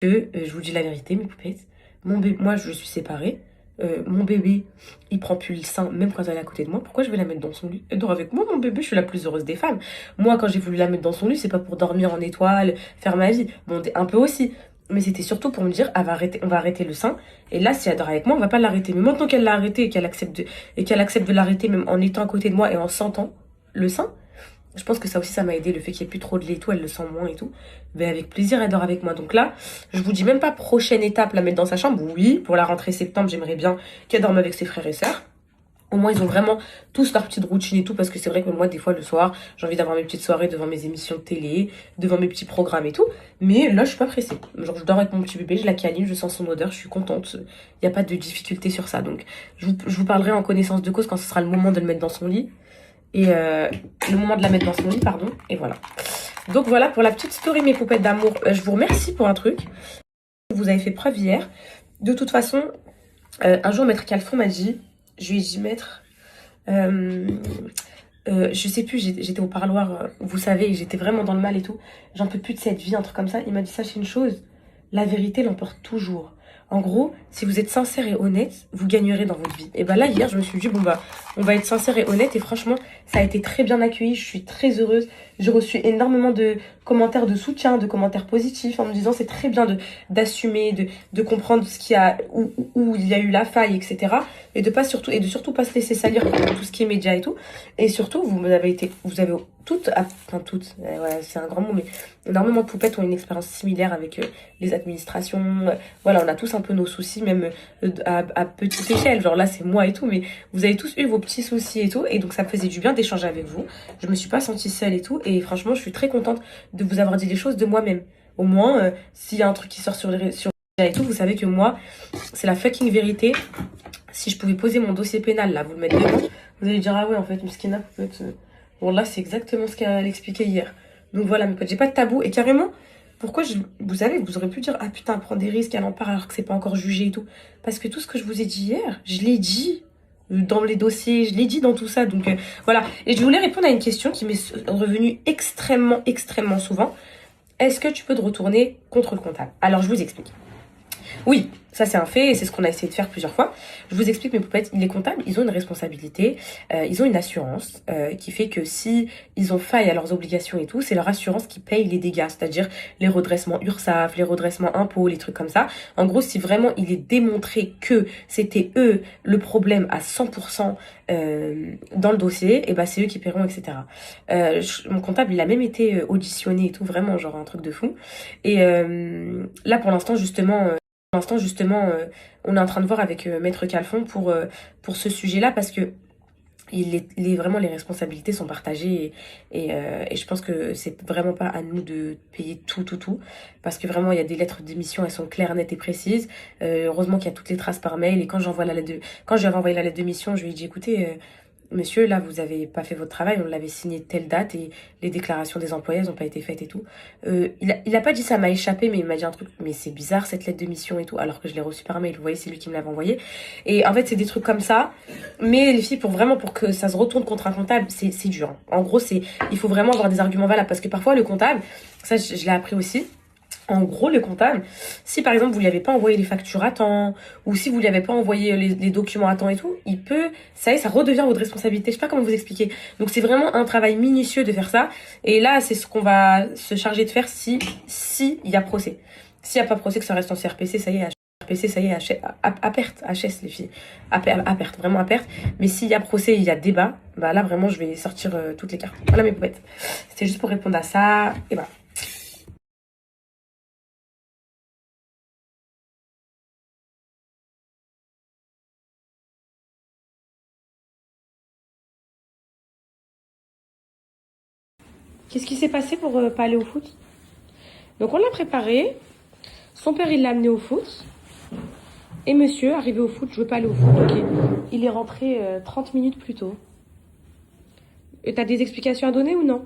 que, je vous dis la vérité, mes poupettes, moi, je suis séparée. Mon bébé, il prend plus le sein, même quand elle est à côté de moi. Pourquoi je vais la mettre dans son lit? Elle dort avec moi, mon bébé, je suis la plus heureuse des femmes. Moi, quand j'ai voulu la mettre dans son lit, c'est pas pour dormir en étoile, faire ma vie. Bon, un peu aussi. Mais c'était surtout pour me dire, on va arrêter le sein. Et là, si elle dort avec moi, on va pas l'arrêter. Mais maintenant qu'elle l'a arrêté et qu'elle accepte de l'arrêter, même en étant à côté de moi et en sentant le sein, je pense que ça aussi, ça m'a aidé, le fait qu'il n'y ait plus trop de lait et tout, elle le sent moins et tout. Mais avec plaisir, elle dort avec moi. Donc là, je vous dis même pas prochaine étape, la mettre dans sa chambre. Oui, pour la rentrée septembre, j'aimerais bien qu'elle dorme avec ses frères et sœurs. Au moins, ils ont vraiment tous leur petite routine et tout, parce que c'est vrai que moi, des fois, le soir, j'ai envie d'avoir mes petites soirées devant mes émissions de télé, devant mes petits programmes et tout. Mais là, je suis pas pressée. Genre, je dors avec mon petit bébé, je la câline, je sens son odeur, je suis contente. Il n'y a pas de difficulté sur ça. Donc, je vous parlerai en connaissance de cause quand ce sera le moment de le mettre dans son lit. Et le moment de la mettre dans son lit, pardon. Et voilà. Donc voilà pour la petite story, mes poupettes d'amour. Je vous remercie pour un truc. Vous avez fait preuve hier. De toute façon, un jour, Maître Calfon m'a dit, je lui ai dit, Maître, je sais plus, j'étais au parloir, vous savez, j'étais vraiment dans le mal et tout. J'en peux plus de cette vie, un truc comme ça. Il m'a dit, sachez une chose, la vérité l'emporte toujours. En gros, si vous êtes sincère et honnête, vous gagnerez dans votre vie. Et bah là, hier, je me suis dit, bon bah, on va être sincère et honnête. Et franchement, ça a été très bien accueilli. Je suis très heureuse. J'ai reçu énormément de commentaires de soutien, de commentaires positifs en me disant c'est très bien d'assumer, de comprendre ce qu'il y a, où il y a eu la faille, etc. Et de surtout pas se laisser salir par tout ce qui est média et tout. Et surtout, vous avez toutes, enfin toutes, ouais, c'est un grand mot, mais énormément de poupettes ont une expérience similaire avec les administrations. Voilà, on a tous un peu nos soucis, même à petite échelle. Genre là, c'est moi et tout, mais vous avez tous eu vos petits soucis et tout. Et donc, ça me faisait du bien d'échanger avec vous. Je me suis pas sentie seule et tout. Et franchement, je suis très contente de vous avoir dit des choses de moi-même. Au moins, s'il y a un truc qui sort sur les et tout, vous savez que moi, c'est la fucking vérité. Si je pouvais poser mon dossier pénal, là, vous le mettre devant, vous allez dire, ah ouais, en fait, Miskina, peut-être... Bon, là, c'est exactement ce qu'elle expliquait hier. Donc voilà, mes potes, j'ai pas de tabou. Et carrément, vous savez, vous aurez pu dire, ah putain, prends des risques, elle en parle alors que c'est pas encore jugé et tout. Parce que tout ce que je vous ai dit hier, je l'ai dit dans les dossiers, je l'ai dit dans tout ça. Donc voilà. Et je voulais répondre à une question qui m'est revenue extrêmement souvent. Est-ce que tu peux te retourner contre le comptable? Alors, je vous explique. Oui, ça c'est un fait et c'est ce qu'on a essayé de faire plusieurs fois. Je vous explique mes poupettes, les comptables, ils ont une responsabilité, ils ont une assurance qui fait que si ils ont faille à leurs obligations et tout, c'est leur assurance qui paye les dégâts, c'est-à-dire les redressements URSSAF, les redressements impôts, les trucs comme ça. En gros, si vraiment il est démontré que c'était eux le problème à 100% dans le dossier, et ben c'est eux qui paieront, etc. Mon comptable, il a même été auditionné et tout, vraiment genre un truc de fou. Et là pour l'instant justement... on est en train de voir avec Maître Calfon pour ce sujet-là parce que vraiment les responsabilités sont partagées et je pense que c'est vraiment pas à nous de payer tout parce que vraiment il y a des lettres d'émission, elles sont claires, nettes et précises. Heureusement qu'il y a toutes les traces par mail et quand j'avais envoyé la lettre d'émission, je lui ai dit écoutez monsieur, là, vous avez pas fait votre travail, on l'avait signé telle date et les déclarations des employés n'ont pas été faites et tout. Il a pas dit ça m'a échappé, mais il m'a dit un truc, mais c'est bizarre cette lettre de mission et tout, alors que je l'ai reçue par mail, vous voyez, c'est lui qui me l'avait envoyé. Et en fait, c'est des trucs comme ça, mais les filles, pour que ça se retourne contre un comptable, c'est dur. Hein. En gros, il faut vraiment avoir des arguments valables, parce que parfois, le comptable, ça, je l'ai appris aussi, en gros, le comptable, si par exemple vous lui avez pas envoyé les factures à temps, ou si vous lui avez pas envoyé les documents à temps et tout, ça redevient votre responsabilité. Je sais pas comment vous expliquer. Donc c'est vraiment un travail minutieux de faire ça. Et là, c'est ce qu'on va se charger de faire si il y a procès. S'il y a pas procès, que ça reste en CRPC, ça y est, RPC, ça y est, à perte, HS les filles, à perte, vraiment à perte. Mais s'il y a procès, il y a débat, bah là vraiment je vais sortir toutes les cartes. Voilà mes poupettes. C'était juste pour répondre à ça, et voilà. Qu'est-ce qui s'est passé pour pas aller au foot? Donc on l'a préparé. Son père il l'a amené au foot. Et monsieur, arrivé au foot, je veux pas aller au foot. Ok. Il est rentré 30 minutes plus tôt. Et t'as des explications à donner ou non?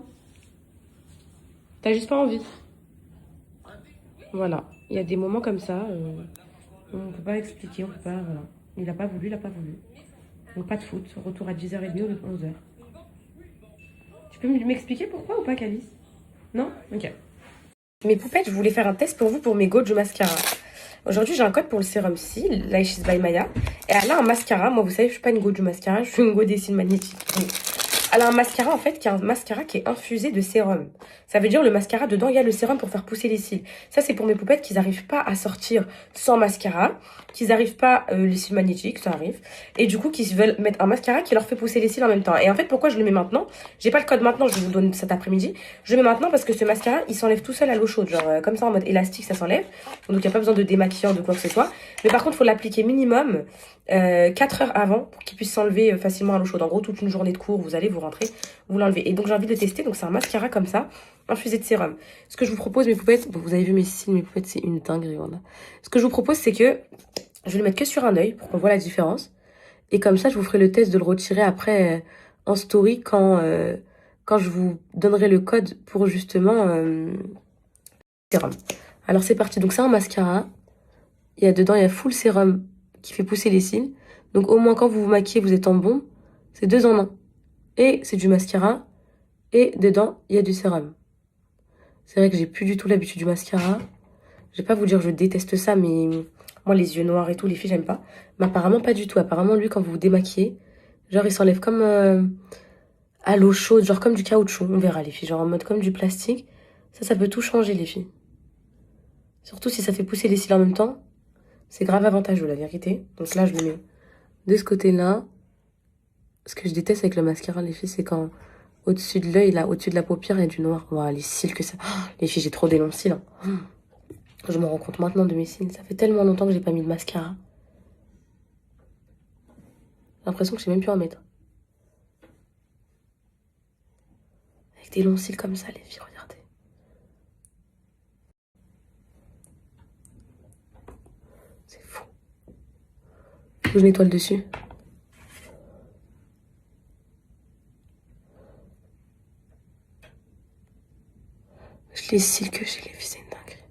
T'as juste pas envie. Voilà. Il y a des moments comme ça. On peut pas expliquer, on peut pas. Voilà. Il a pas voulu, il a pas voulu. Donc pas de foot. Retour à 10h30 au lieu de 11h. Tu peux m'expliquer pourquoi ou pas, Calice? Non? Ok. Mes poupettes, je voulais faire un test pour vous pour mes Goju mascara. Aujourd'hui, j'ai un code pour le sérum Cils, Lashes by Maya. Et elle a un mascara. Moi, vous savez, je suis pas une Goju mascara, je suis une Go des cils magnétiques. Donc, elle a un mascara, en fait, qui est un mascara qui est infusé de sérum. Ça veut dire le mascara, dedans, il y a le sérum pour faire pousser les cils. Ça, c'est pour mes poupettes qui n'arrivent pas à sortir sans mascara, qui n'arrivent pas les cils magnétiques, ça arrive. Et du coup, qui veulent mettre un mascara qui leur fait pousser les cils en même temps. Et en fait, pourquoi je le mets maintenant? J'ai pas le code maintenant, je vais vous donner cet après-midi. Je le mets maintenant parce que ce mascara, il s'enlève tout seul à l'eau chaude. Genre, comme ça, en mode élastique, ça s'enlève. Donc, il n'y a pas besoin de démaquillant, de quoi que ce soit. Mais par contre, il faut l'appliquer minimum 4 heures avant pour qu'il puisse s'enlever facilement à l'eau chaude. En gros, toute une journée de cours, vous allez vous rentrer, vous l'enlevez. Et donc, j'ai envie de le tester. Donc, c'est un mascara comme ça, infusé de sérum. Ce que je vous propose, mes poupettes, bon, vous avez vu mes cils, mes poupettes, c'est une dinguerie, voilà. Ce que je vous propose, c'est que je vais le mettre que sur un œil pour qu'on voit la différence. Et comme ça, je vous ferai le test de le retirer après en story quand je vous donnerai le code pour justement sérum. Alors, c'est parti. Donc, c'est un mascara. Dedans, il y a full sérum qui fait pousser les cils. Donc, au moins, quand vous vous maquillez, vous êtes en bon. C'est 2 en 1. Et c'est du mascara. Et dedans, il y a du sérum. C'est vrai que j'ai plus du tout l'habitude du mascara. Je vais pas vous dire je déteste ça, mais moi, les yeux noirs et tout, les filles, j'aime pas. Mais apparemment, pas du tout. Apparemment, lui, quand vous vous démaquillez, genre, il s'enlève comme à l'eau chaude, genre comme du caoutchouc. On verra, les filles. Genre en mode comme du plastique. Ça peut tout changer, les filles. Surtout si ça fait pousser les cils en même temps. C'est grave avantageux, la vérité. Donc là, je le mets de ce côté-là. Ce que je déteste avec le mascara, les filles, c'est quand au-dessus de l'œil, là, au-dessus de la paupière, il y a du noir. Wow, les cils que ça... Oh, les filles, j'ai trop des longs cils. Hein. Je me rends compte maintenant de mes cils. Ça fait tellement longtemps que j'ai pas mis de mascara. J'ai l'impression que je sais même plus en mettre. Avec des longs cils comme ça, les filles, regardez. C'est fou. Faut que je nettoie le dessus. Les cils que j'ai, les filles, c'est une dinguerie.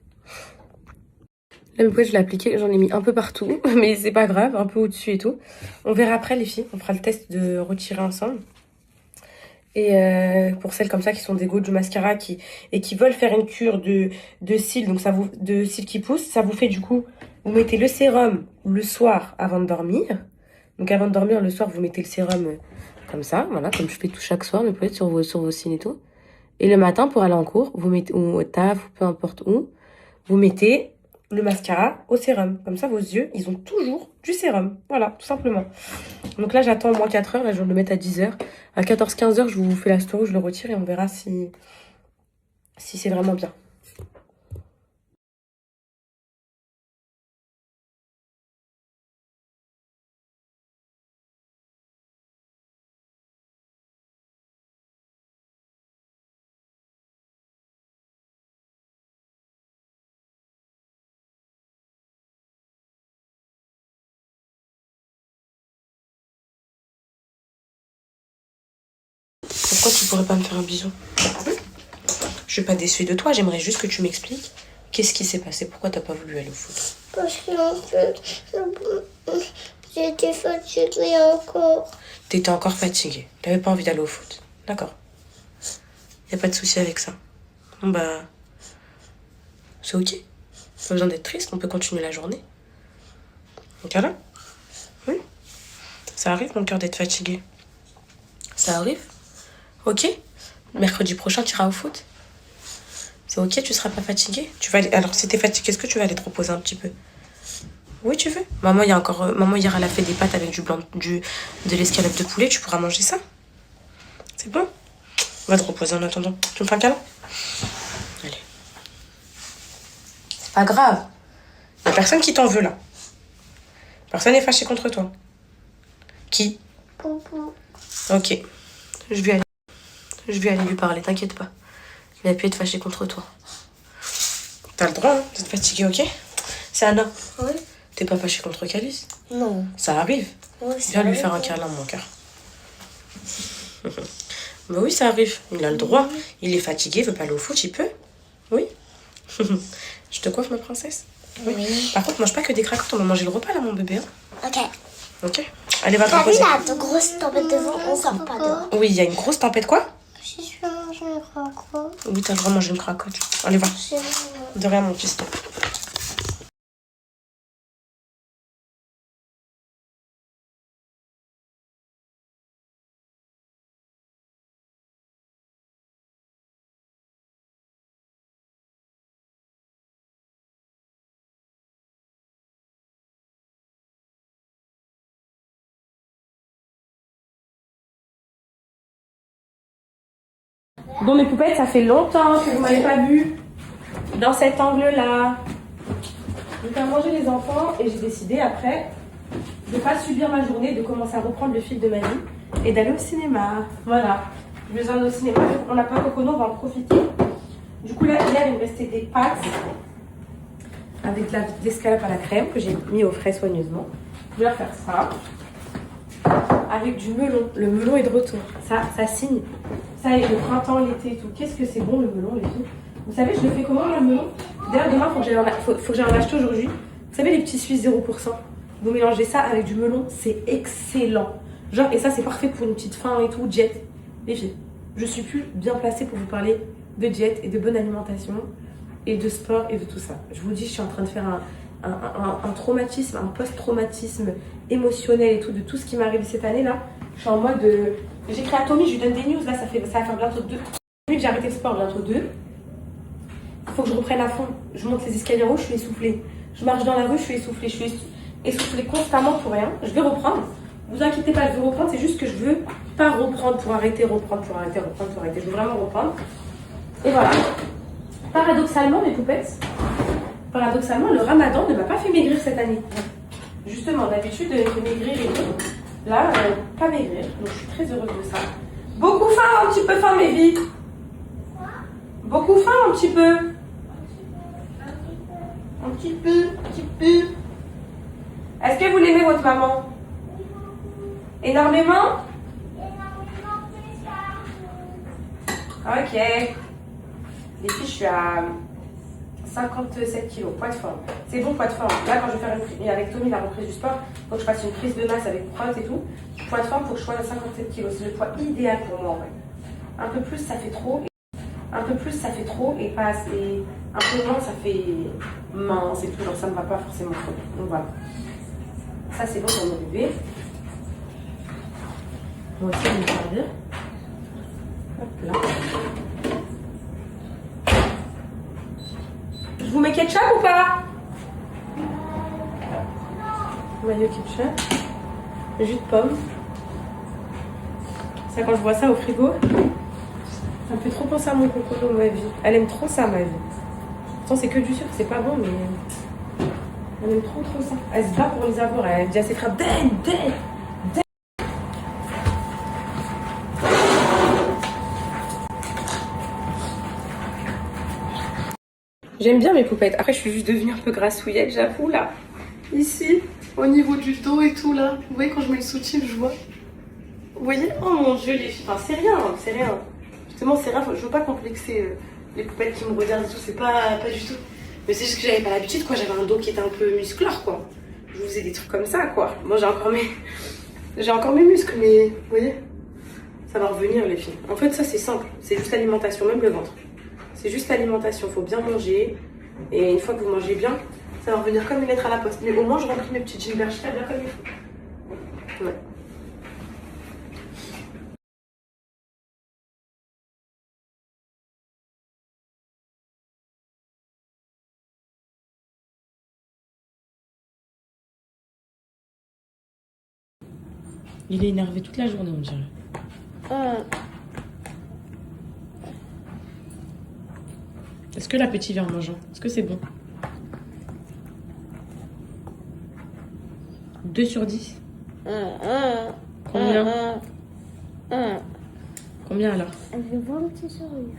Là, mes poètes, je l'ai appliqué, j'en ai mis un peu partout, mais c'est pas grave, un peu au-dessus et tout. On verra après, les filles, on fera le test de retirer ensemble. Et pour celles comme ça qui sont des Goju mascara et qui veulent faire une cure de cils, donc de cils qui poussent, ça vous fait du coup, vous mettez le sérum le soir avant de dormir. Donc avant de dormir, le soir, vous mettez le sérum comme ça, voilà, comme je fais tout chaque soir, mes poètes, sur vos cils et tout. Et le matin, pour aller en cours, vous mettez, ou au taf, ou peu importe où, vous mettez le mascara au sérum. Comme ça, vos yeux, ils ont toujours du sérum. Voilà, tout simplement. Donc là, j'attends au moins 4 heures. Là, je vais le mettre à 10 heures. À 14-15 heures, je vous fais la story, je le retire et on verra si c'est vraiment bien. Pourquoi tu pourrais pas me faire un bisou? Je suis pas déçue de toi, j'aimerais juste que tu m'expliques qu'est-ce qui s'est passé, pourquoi t'as pas voulu aller au foot? Parce qu'en fait, j'étais fatiguée encore. T'étais encore fatiguée, t'avais pas envie d'aller au foot. D'accord. Y a pas de souci avec ça. Bon bah, c'est ok. Pas besoin d'être triste, on peut continuer la journée. Donc là, oui. Ça arrive mon cœur d'être fatigué. Ça arrive. Ok. Mercredi prochain, tu iras au foot. C'est ok, tu seras pas fatiguée. Tu vas aller... Alors, si t'es fatiguée, est-ce que tu vas aller te reposer un petit peu? Oui, tu veux. Maman, maman, hier, elle a fait des pâtes avec de l'escalope de poulet. Tu pourras manger ça. C'est bon. On va te reposer en attendant. Tu me fais un câlin? Allez. C'est pas grave. Y a personne qui t'en veut, là. Personne n'est fâché contre toi. Qui? Poupou. Ok. Je vais aller lui parler, t'inquiète pas. Il a pu être fâché contre toi. T'as le droit, hein, d'être fatigué, ok? C'est Anna. Oui. T'es pas fâché contre Calice? Non. Ça arrive. Oui, Viens lui faire un câlin, mon cœur. Mais oui, ça arrive. Il a le droit. Il est fatigué, il veut pas aller au foot, il peut. Oui. Je te coiffe, ma princesse? Oui. Par contre, mange pas que des craquants. On va manger le repas, là, mon bébé. Hein. Ok. Ok. Allez, va te T'as vu reposer. la grosse tempête de vent? On sort pas dehors. Oui, il y a une grosse tempête, quoi? Si je veux manger manger une croquette. Oui, t'as vraiment mangé une cracotte. Allez, va. C'est bon. De rien, mon fils. Bon, mes poupettes, ça fait longtemps que vous m'avez pas vu dans cet angle-là. Je vais faire manger les enfants et j'ai décidé après de pas subir ma journée, de commencer à reprendre le fil de ma vie et d'aller au cinéma. Voilà. Je vais aller au cinéma. On n'a pas Cocono, on va en profiter. Du coup, là, hier, il me restait des pâtes avec de l'escalope à la crème que j'ai mis au frais soigneusement. Je vais leur faire ça. Avec du melon. Le melon est de retour. Ça signe. Ça y est, le printemps, l'été et tout. Qu'est-ce que c'est bon le melon, les filles. Vous savez, je le fais comment le melon? D'ailleurs, demain, faut que j'aille en acheter aujourd'hui. Vous savez, les petits Suisses 0%. Vous mélangez ça avec du melon, c'est excellent. Genre, et ça, c'est parfait pour une petite faim et tout, diète. Les filles, je suis plus bien placée pour vous parler de diète et de bonne alimentation et de sport et de tout ça. Je vous dis, je suis en train de faire un traumatisme, un post-traumatisme émotionnel et tout, de tout ce qui m'est arrivé cette année-là. Je suis en mode... J'ai écrit à Tommy, je lui donne des news, là, ça va faire bientôt 2. Depuis que j'ai arrêté le sport, bientôt 2. Il faut que je reprenne à fond. Je monte les escaliers en haut, je suis essoufflée. Je marche dans la rue, je suis essoufflée. Je suis essoufflée constamment pour rien. Je vais reprendre. Vous inquiétez pas, je vais reprendre. C'est juste que je veux pas reprendre pour arrêter, reprendre pour arrêter, reprendre pour arrêter. Je veux vraiment reprendre. Et voilà. Paradoxalement, mes poupettes, le ramadan ne m'a pas fait maigrir cette année. Justement, d'habitude, il fait maigrir et tout. Là, pas maigrir. Donc, je suis très heureuse de ça. Beaucoup faim, un petit peu faim, mes vies. Beaucoup faim, un petit peu. Un petit peu. Est-ce que vous l'aimez, votre maman? Énormément? Ok. Les filles, je suis à 57 kilos, poids de forme. C'est bon, poids de forme. Là, quand je vais faire une prise, avec Tommy, la reprise du sport, il faut que je fasse une prise de masse avec prot et tout. Poids de forme, il faut que je sois à 57 kilos. C'est le poids idéal pour moi, en vrai. Un peu plus, ça fait trop. Un peu plus, ça fait trop et pas assez. Un peu moins, ça fait mince et tout. Genre, ça me va pas forcément trop. Donc voilà. Ça, c'est bon pour mon bébé. Moi aussi, je vais me servir. Hop là. Je vous mets ketchup ou pas? Maillot ketchup. Jus de pomme. Ça, quand je vois ça au frigo, ça me fait trop penser à mon coco dans ma vie. Elle aime trop ça, ma vie. Pourtant, c'est que du sucre, c'est pas bon, mais elle aime trop ça. Elle se bat pour les avoir. Elle dit à ses frères, Den. J'aime bien mes poupettes. Après, je suis juste devenue un peu grassouillette, j'avoue, là. Ici, au niveau du dos et tout, là. Vous voyez, quand je mets le soutien, je vois. Vous voyez? Oh mon Dieu, les filles. Enfin, c'est rien. Justement, c'est rien. Je veux pas complexer les poupettes qui me regardent et tout. C'est pas du tout. Mais c'est juste que j'avais pas l'habitude, quoi. J'avais un dos qui était un peu musclore, quoi. Je vous faisais des trucs comme ça, quoi. Moi, j'ai encore mes muscles, mais vous voyez? Ça va revenir, les filles. En fait, ça, c'est simple. C'est juste l'alimentation, même le ventre. C'est juste l'alimentation, il faut bien manger. Et une fois que vous mangez bien, ça va revenir comme une lettre à la poste. Mais au moins, je remplis mes petites Gilbertstad bien comme il faut. Ouais. Il est énervé toute la journée, on dirait. Est-ce que l'appétit vient en mangeant? Est-ce que c'est bon? 2 sur 10. Combien? Combien alors? Je vais voir le petit sourire.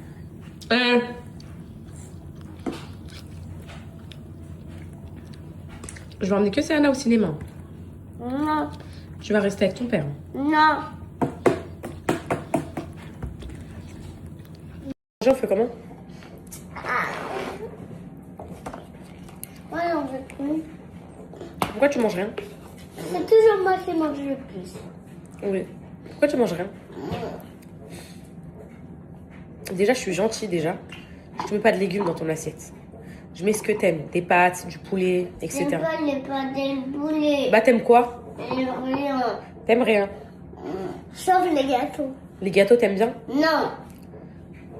Je vais emmener que Serena au cinéma. Non. Tu vas rester avec ton père. Non. On fait comment? Moi, j'en veux plus. Pourquoi tu manges rien? C'est toujours moi qui mange le plus. Oui. Pourquoi tu manges rien? Déjà, je suis gentille déjà. Je mets pas de légumes dans ton assiette. Je mets ce que t'aimes. Des pâtes, du poulet, etc. J'aime pas les pâtes de poulet. Bah, t'aimes quoi? J'aime rien. T'aimes rien. Sauf les gâteaux. Les gâteaux, t'aimes bien? Non.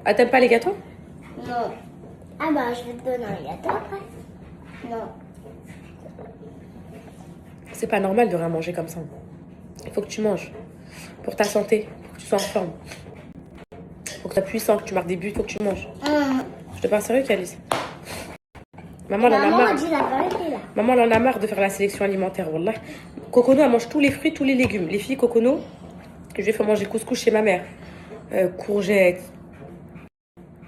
Ah, t'aimes pas les gâteaux? Non. Ah bah, je vais te donner un gâteau après. Non. C'est pas normal de rien manger comme ça. Il faut que tu manges. Pour ta santé, pour que tu sois en forme. Pour que tu sois puissant, que tu marques des buts, il faut que tu manges. Je te parle sérieux, Calice. Maman, elle en a Maman marre. dit la vérité là. Maman, elle en a marre de faire la sélection alimentaire, wallah. Cocono, elle mange tous les fruits, tous les légumes. Les filles, Cocono, je vais faire manger couscous chez ma mère. Courgettes,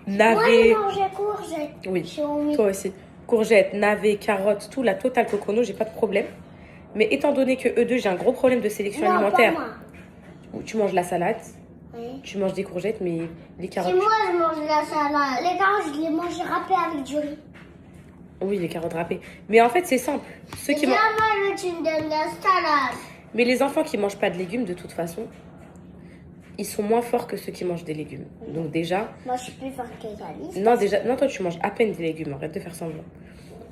Moi, navets. je mangeais courgettes. Oui, Chez Omi. toi aussi. Courgettes, navets, carottes, tout, la totale Cocono, j'ai pas de problème. Mais étant donné que eux deux, j'ai un gros problème de sélection Non, alimentaire. pas moi. Où tu manges la salade, Oui. tu manges des courgettes, mais les Si carottes. moi, je mange la salade. Les carottes, je les mange râpées avec du riz. Oui, les carottes râpées. Mais en fait, c'est simple. Ceux qui Viens, mangent. maman, tu me donnes la salade. Mais les enfants qui mangent pas de légumes, de toute façon, ils sont moins forts que ceux qui mangent des légumes. Donc déjà, Moi, je suis plus forte que Alice. non, toi tu manges à peine des légumes. Arrête de faire semblant.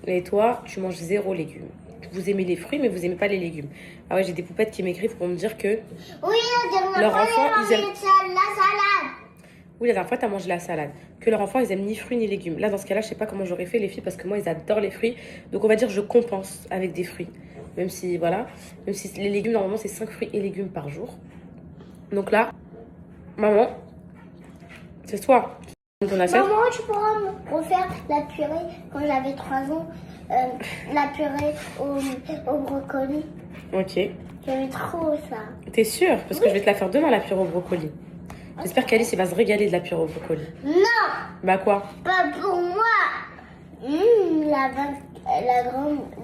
Et toi, tu manges zéro légumes. Vous aimez les fruits, mais vous aimez pas les légumes. Ah ouais, j'ai des poupettes qui m'écrivent pour me dire que Oui, la dernière Leur fois, enfant, j'ai ils mangé la salade. oui, la dernière fois, t'as mangé la salade. Que leurs enfants, ils aiment ni fruits ni légumes. Là, dans ce cas-là, je sais pas comment j'aurais fait les filles parce que moi, ils adorent les fruits. Donc, on va dire, je compense avec des fruits. Même si, voilà, même si les légumes, normalement, c'est 5 fruits et légumes par jour. Donc là, maman, c'est toi. Ton assiette. Maman, tu pourras me refaire la purée quand j'avais 3 ans. La purée au brocoli. Ok. J'aimais trop ça. T'es sûre? Parce que je vais te la faire demain, la purée au brocoli. J'espère qu'Alice, il va se régaler de la purée au brocoli. Non, Bah quoi? pas pour moi.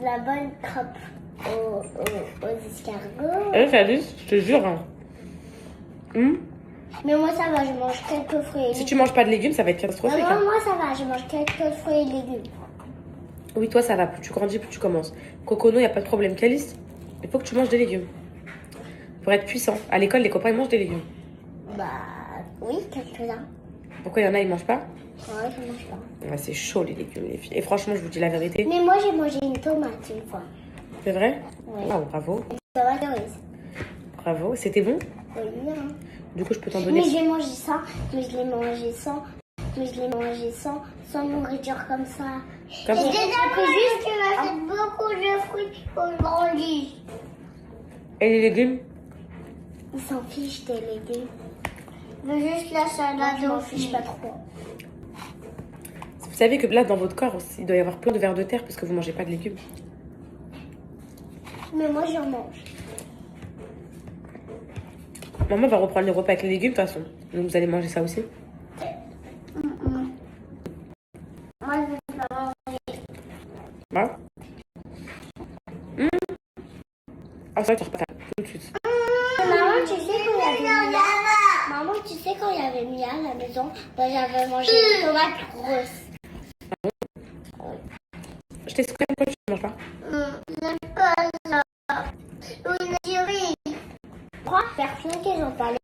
La bonne crêpe aux escargots. Alice, je te jure. Hein. Mais moi, ça va, je mange quelques fruits et Si légumes. tu manges pas de légumes, ça va être catastrophique. Maman, Hein. moi, ça va, je mange quelques fruits et légumes. Oui, toi, ça va. Plus tu grandis, plus tu commences. Cocono, y a pas de problème. Calice, il faut que tu manges des légumes. Pour être puissant. À l'école, les copains, ils mangent des légumes. Bah, oui, quelques-uns. Pourquoi il y en a, ils mangent pas? Ouais, je mange pas. Ouais, c'est chaud, les légumes, les filles. Et franchement, je vous dis la vérité. Mais moi, j'ai mangé une tomate une fois. C'est vrai? Oui. Ah, bravo. Une tomate cerise. Bravo. C'était bon? Oui, bien. Du coup, je peux t'en Mais donner. j'ai mangé ça, mais je l'ai mangé sans nourriture comme ça. Comme ça. J'ai pris juste, tu m'as fait beaucoup de fruits pour grandir. Et les légumes? Ils s'en fichent des légumes. Je veux juste la salade, je m'en fiche pas trop. Vous savez que là, dans votre corps, il doit y avoir plein de vers de terre parce que vous mangez pas de légumes. Mais moi, j'en mange. Maman va reprendre les repas avec les légumes, de toute façon. Donc, vous allez manger ça aussi. Moi, je veux pas manger. Hein? Ah, ça, tu repars tout de suite. Maman, tu sais quand il y avait Mia, maman, tu sais quand il y avait Mia à la maison, ben, j'avais mangé une tomate grosse. Je t'explique pourquoi tu ne manges pas. J'aime pas ça. Oui, mais oui. Trois personnes qui ont parlé